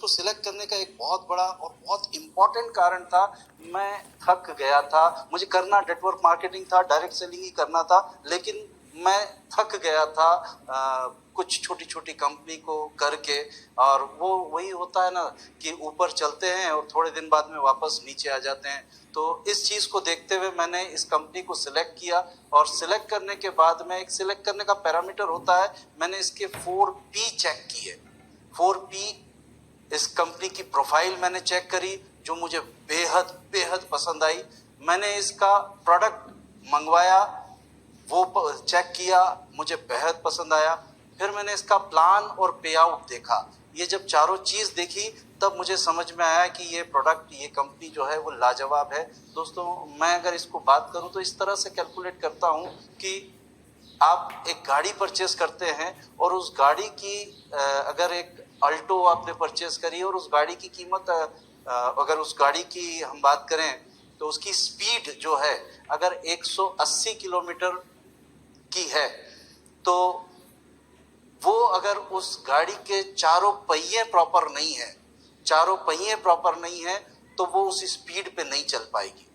Select करने का एक बहुत बड़ा और बहुत इम्पोर्टेंट कारण था, मैं थक गया था। मुझे करना नेटवर्क मार्केटिंग था, डायरेक्ट सेलिंग ही करना था, लेकिन मैं थक गया था कुछ छोटी छोटी कंपनी को करके। और वो वही होता है ना कि ऊपर चलते हैं और थोड़े दिन बाद में वापस नीचे आ जाते हैं। तो इस चीज़ को देखते हुए मैंने इस कंपनी को सिलेक्ट किया, और सिलेक्ट करने के बाद में एक सिलेक्ट करने का पैरामीटर होता है, मैंने इसके 4P चेक किए। 4P, इस कंपनी की प्रोफाइल मैंने चेक करी जो मुझे बेहद बेहद पसंद आई। मैंने इसका प्रोडक्ट मंगवाया, वो चेक किया, मुझे बेहद पसंद आया। फिर मैंने इसका प्लान और पे आउट देखा। ये जब चारों चीज़ देखी तब मुझे समझ में आया कि ये प्रोडक्ट, ये कंपनी जो है वो लाजवाब है। दोस्तों, मैं अगर इसको बात करूं तो इस तरह से कैलकुलेट करता हूं कि आप एक गाड़ी परचेस करते हैं और उस गाड़ी की अगर एक अल्टो आपने परचेस करी और उस गाड़ी की कीमत अगर उस गाड़ी की हम बात करें तो उसकी स्पीड जो है अगर 180 किलोमीटर की है, तो वो अगर उस गाड़ी के चारों पहिए प्रॉपर नहीं है, चारों पहिए प्रॉपर नहीं है, तो वो उस स्पीड पे नहीं चल पाएगी।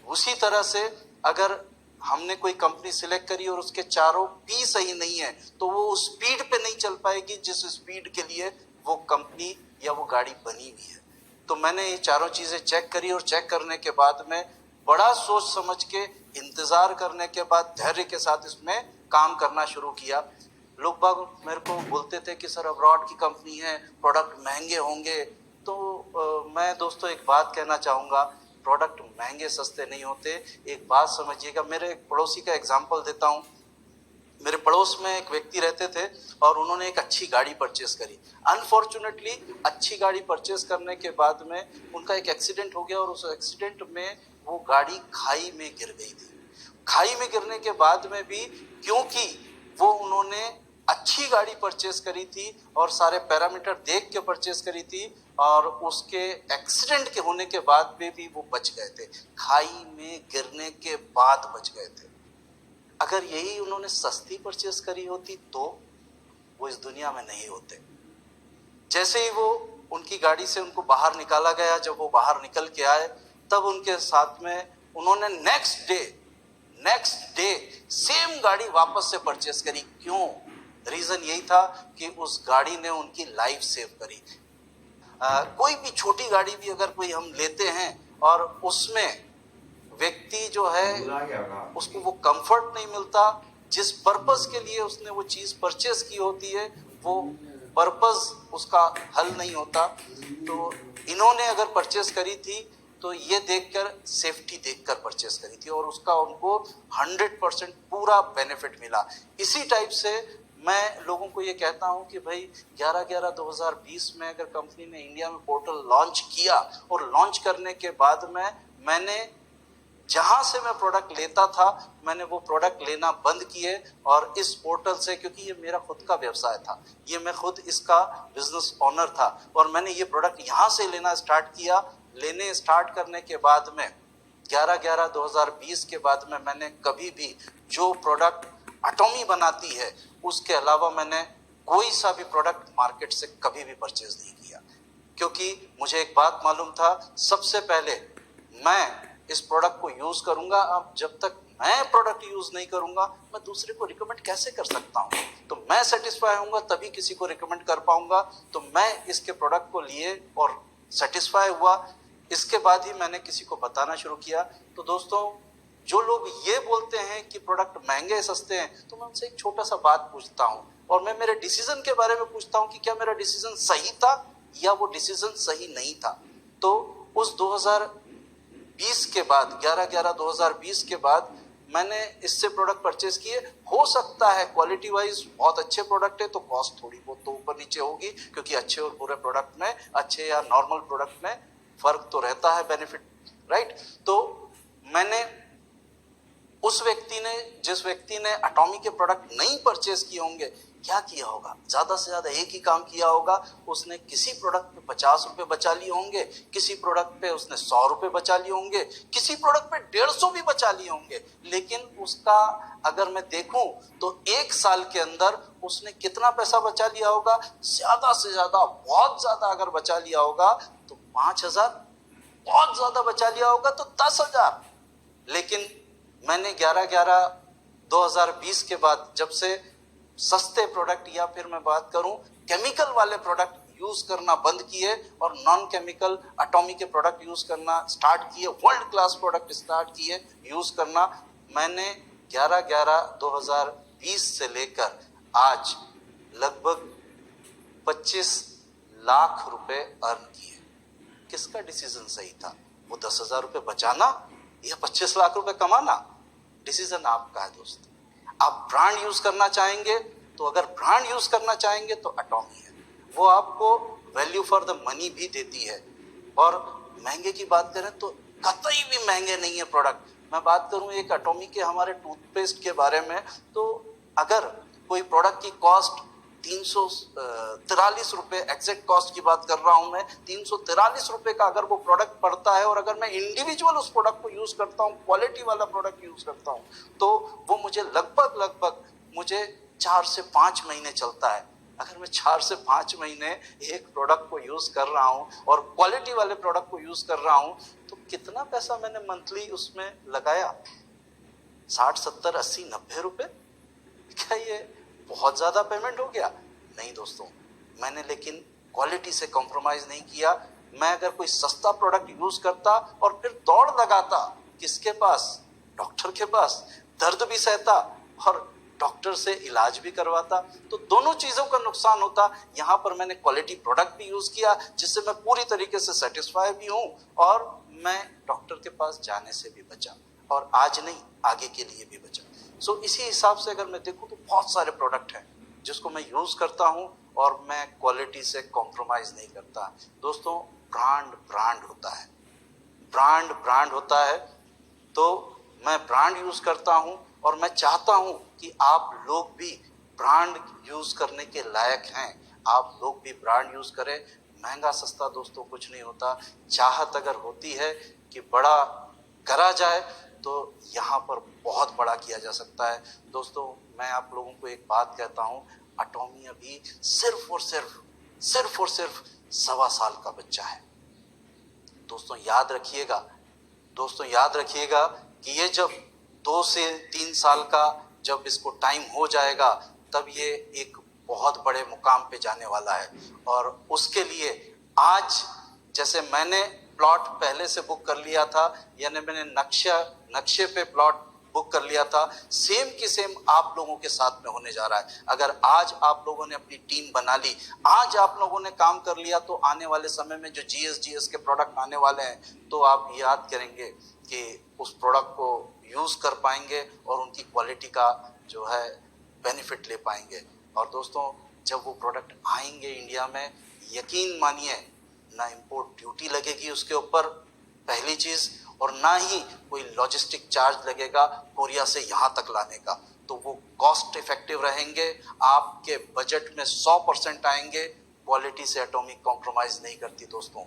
उसी तरह से अगर हमने कोई कंपनी सिलेक्ट करी और उसके चारों पी सही नहीं है, तो वो उस स्पीड पे नहीं चल पाएगी जिस स्पीड के लिए वो कंपनी या वो गाड़ी बनी हुई है। तो मैंने ये चारों चीजें चेक करी, और चेक करने के बाद में बड़ा सोच समझ के, इंतजार करने के बाद धैर्य के साथ इसमें काम करना शुरू किया। लोग बाग मेरे को बोलते थे कि सर अब्रॉड की कंपनी है, प्रोडक्ट महंगे होंगे। तो मैं दोस्तों एक बात कहना चाहूँगा, प्रोडक्ट महंगे सस्ते नहीं होते। एक बात समझिएगा, मेरे एक पड़ोसी का एग्जांपल देता हूँ। मेरे पड़ोस में एक व्यक्ति रहते थे और उन्होंने एक अच्छी गाड़ी परचेस करी। अनफॉर्चुनेटली अच्छी गाड़ी परचेस करने के बाद में उनका एक एक्सीडेंट हो गया, और उस एक्सीडेंट में वो गाड़ी खाई में गिर गई थी। खाई में गिरने के बाद में भी, क्योंकि वो उन्होंने अच्छी गाड़ी परचेस करी थी और सारे पैरामीटर देख के परचेस करी थी, और उसके एक्सीडेंट के होने के बाद में भी वो बच गए थे। खाई में गिरने के बाद बच गए थे। अगर यही उन्होंने सस्ती परचेस करी होती तो वो इस दुनिया में नहीं होते। जैसे ही वो उनकी गाड़ी से उनको बाहर निकाला गया, जब वो बाहर निकल के आए, तब उनके साथ में उन्होंने नेक्स्ट डे सेम गाड़ी वापस से परचेस करी। क्यों? रीजन यही था कि उस गाड़ी ने उनकी लाइफ सेव करी। कोई भी छोटी गाड़ी भी अगर कोई हम लेते हैं और उसमें व्यक्ति जो है उसको वो कंफर्ट नहीं मिलता, जिस पर्पस के लिए उसने वो चीज परचेस की होती है वो पर्पस उसका हल नहीं होता। तो इन्होंने अगर परचेस करी थी तो ये देखकर, सेफ्टी देखकर परचेस करी थी, और उसका उनको 100% पूरा बेनिफिट मिला। इसी टाइप से मैं लोगों को ये कहता हूं कि भाई 11/11/2020 में अगर कंपनी ने इंडिया में पोर्टल लॉन्च किया, और लॉन्च करने के बाद में मैंने जहां से मैं प्रोडक्ट लेता था मैंने वो प्रोडक्ट लेना बंद किए, और इस पोर्टल से, क्योंकि ये मेरा खुद का व्यवसाय था, ये मैं खुद इसका बिजनेस ओनर था, और मैंने ये प्रोडक्ट यहाँ से लेना स्टार्ट किया। लेने स्टार्ट करने के बाद में 11/11/2020 के बाद में मैंने कभी भी जो प्रोडक्ट एटॉमी बनाती है उसके अलावा मैंने कोई सा भी प्रोडक्ट मार्केट से कभी भी परचेज नहीं किया, क्योंकि मुझे एक बात मालूम था, सबसे पहले मैं इस प्रोडक्ट को यूज करूंगा। अब जब तक मैं प्रोडक्ट यूज नहीं करूंगा मैं दूसरे को रिकमेंड कैसे कर सकता हूं? तो मैं सेटिस्फाई होऊंगा तभी किसी को रिकमेंड कर पाऊंगा। तो मैं इसके प्रोडक्ट को लिए और सेटिस्फाई हुआ, इसके बाद ही मैंने किसी को बताना शुरू किया। तो दोस्तों, जो लोग ये बोलते हैं कि प्रोडक्ट महंगे सस्ते हैं, तो मैं उनसे एक छोटा सा बात पूछता हूं, और मैं मेरे डिसीजन के बारे में पूछता हूं कि क्या मेरा डिसीजन सही था या वो डिसीजन सही नहीं था। तो उस 2020 के बाद, 11/11/2020 के बाद मैंने इससे प्रोडक्ट परचेज किए। हो सकता है क्वालिटी वाइज बहुत अच्छे प्रोडक्ट है तो कॉस्ट थोड़ी बहुत तो ऊपर नीचे होगी, क्योंकि अच्छे और बुरे प्रोडक्ट में, अच्छे या नॉर्मल प्रोडक्ट में फर्क तो रहता है, बेनिफिट, राइट। तो मैंने जिस व्यक्ति ने एटॉमी के प्रोडक्ट नहीं परचेज किए होंगे, क्या किया होगा? ज्यादा से ज्यादा एक ही काम किया होगा, उसने किसी प्रोडक्ट पे 50 रुपए बचा लिए होंगे, किसी प्रोडक्ट पे उसने 100 रुपए बचा लिए होंगे, किसी प्रोडक्ट पे 150 भी बचा लिए होंगे, लेकिन उसका अगर मैं देखूं तो एक साल के अंदर उसने कितना पैसा बचा लिया होगा? ज्यादा से ज्यादा, बहुत ज्यादा अगर बचा लिया होगा तो 5,000, बहुत ज्यादा बचा लिया होगा तो 10,000। लेकिन मैंने 11/11/2020 के बाद जब से सस्ते प्रोडक्ट या फिर मैं बात करूं केमिकल वाले प्रोडक्ट यूज करना बंद किए और नॉन केमिकल एटॉमिक के प्रोडक्ट यूज करना स्टार्ट किए, वर्ल्ड क्लास प्रोडक्ट स्टार्ट किए यूज करना, मैंने 11/11/2020 से लेकर आज लगभग 25 लाख रुपए अर्न किए। किसका डिसीजन सही था? वो 10,000 रुपए बचाना या 25 लाख रुपए कमाना? डिसीजन आपका है दोस्त। आप ब्रांड यूज करना चाहेंगे तो अगर ब्रांड यूज करना चाहेंगे तो एटॉमी है, वो आपको वैल्यू फॉर द मनी भी देती है। और महंगे की बात करें तो कतई भी महंगे नहीं है प्रोडक्ट। मैं बात करूं एक एटॉमी के हमारे टूथपेस्ट के बारे में, तो अगर कोई प्रोडक्ट की कॉस्ट 343 रुपए, एग्जैक्ट कॉस्ट की बात कर रहा हूं मैं, 343 रुपए का अगर वो प्रोडक्ट पड़ता है और अगर मैं इंडिविजुअल उस प्रोडक्ट को यूज करता हूं, क्वालिटी वाला प्रोडक्ट यूज करता हूं, तो वो मुझे लगभग मुझे 4 से 5 महीने चलता है। अगर मैं 4 से 5 महीने एक प्रोडक्ट को यूज कर रहा हूं और क्वालिटी वाले प्रोडक्ट को यूज कर रहा हूं, तो कितना पैसा मैंने मंथली उसमें लगाया? 60, 70, 80, 90 रुपए? क्या ये बहुत ज्यादा पेमेंट हो गया? नहीं दोस्तों, मैंने लेकिन क्वालिटी से कॉम्प्रोमाइज नहीं किया। मैं अगर कोई सस्ता प्रोडक्ट यूज करता और फिर दौड़ लगाता किसके पास? डॉक्टर के पास, दर्द भी सहता और डॉक्टर से इलाज भी करवाता, तो दोनों चीजों का नुकसान होता। यहाँ पर मैंने क्वालिटी प्रोडक्ट भी यूज किया जिससे मैं पूरी तरीके से सेटिस्फाई भी हूँ और मैं डॉक्टर के पास जाने से भी बचा और आज नहीं आगे के लिए भी बचा। सो इसी हिसाब से अगर मैं देखूं तो बहुत सारे प्रोडक्ट हैं जिसको मैं यूज करता हूं और मैं क्वालिटी से कॉम्प्रोमाइज नहीं करता। दोस्तों, ब्रांड होता है, ब्रांड होता है, तो मैं ब्रांड यूज करता हूं और मैं चाहता हूं कि आप लोग भी ब्रांड यूज करने के लायक हैं। आप लोग भी ब्रांड यूज करें। महंगा सस्ता दोस्तों कुछ नहीं होता। चाहत अगर होती है कि बड़ा करा जाए तो यहाँ पर बहुत बड़ा किया जा सकता है। दोस्तों, मैं आप लोगों को एक बात कहता हूँ, एटॉमी अभी सिर्फ और सिर्फ 1.25 साल का बच्चा है। दोस्तों याद रखिएगा कि ये जब 2 से 3 साल का जब इसको टाइम हो जाएगा तब ये एक बहुत बड़े मुकाम पे जाने वाला है। और उसके लिए आज जैसे मैंने प्लॉट पहले से बुक कर लिया था, यानी मैंने नक्शे पे प्लॉट बुक कर लिया था, सेम की सेम आप लोगों के साथ में होने जा रहा है। अगर आज आप लोगों ने अपनी टीम बना ली, आज आप लोगों ने काम कर लिया, तो आने वाले समय में जो जीएस के प्रोडक्ट आने वाले हैं तो आप याद करेंगे कि उस प्रोडक्ट को यूज कर पाएंगे और उनकी क्वालिटी का जो है बेनिफिट ले पाएंगे। और दोस्तों, जब वो प्रोडक्ट आएंगे इंडिया में, यकीन मानिए ना इंपोर्ट ड्यूटी लगेगी उसके ऊपर, पहली चीज, और ना ही कोई लॉजिस्टिक चार्ज लगेगा कोरिया से यहाँ तक लाने का। तो वो कॉस्ट इफेक्टिव रहेंगे, आपके बजट में 100% आएंगे। क्वालिटी से एटॉमिक कॉम्प्रोमाइज नहीं करती दोस्तों,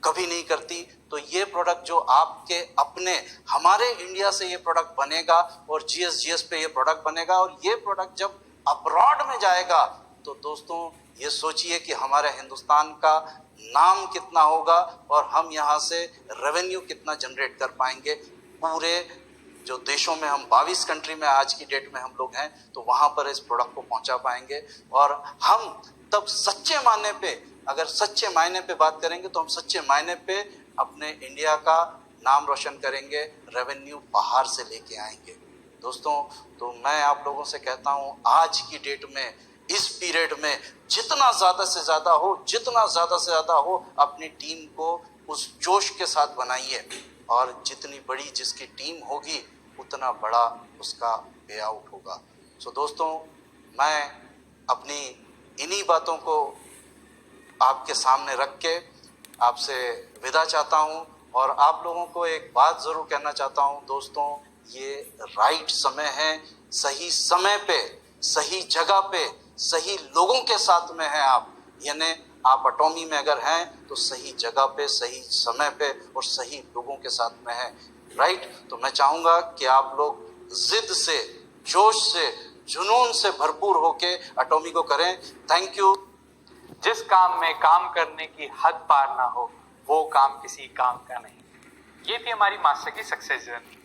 कभी नहीं करती। तो ये प्रोडक्ट जो आपके अपने हमारे इंडिया से ये प्रोडक्ट बनेगा और जीएस पे ये प्रोडक्ट बनेगा और ये प्रोडक्ट जब अब्रॉड में जाएगा तो दोस्तों ये सोचिए कि हमारे हिंदुस्तान का नाम कितना होगा और हम यहाँ से रेवेन्यू कितना जनरेट कर पाएंगे। पूरे जो देशों में हम 22 कंट्री में आज की डेट में हम लोग हैं, तो वहाँ पर इस प्रोडक्ट को पहुँचा पाएंगे। और हम तब सच्चे मायने पे, अगर सच्चे मायने पे बात करेंगे तो हम सच्चे मायने पे अपने इंडिया का नाम रोशन करेंगे, रेवेन्यू बाहर से लेके आएंगे। दोस्तों, तो मैं आप लोगों से कहता हूँ, आज की डेट में, इस पीरियड में जितना ज्यादा से ज्यादा हो अपनी टीम को उस जोश के साथ बनाइए, और जितनी बड़ी जिसकी टीम होगी उतना बड़ा उसका पे आउट होगा। सो दोस्तों, मैं अपनी इन्हीं बातों को आपके सामने रख के आपसे विदा चाहता हूं और आप लोगों को एक बात जरूर कहना चाहता हूं। दोस्तों, ये राइट समय है, सही समय पे, सही जगह पे, सही लोगों के साथ में हैं आप, यानी आप एटॉमी में अगर हैं तो सही जगह पे, सही समय पे और सही लोगों के साथ में हैं, राइट। तो मैं चाहूँगा कि आप लोग जिद से, जोश से, जुनून से भरपूर होके एटॉमी को करें। Thank you. जिस काम में काम करने की हद पार ना हो वो काम किसी काम का नहीं। ये थी हमारी मास्टर की सक्सेस जर्नी।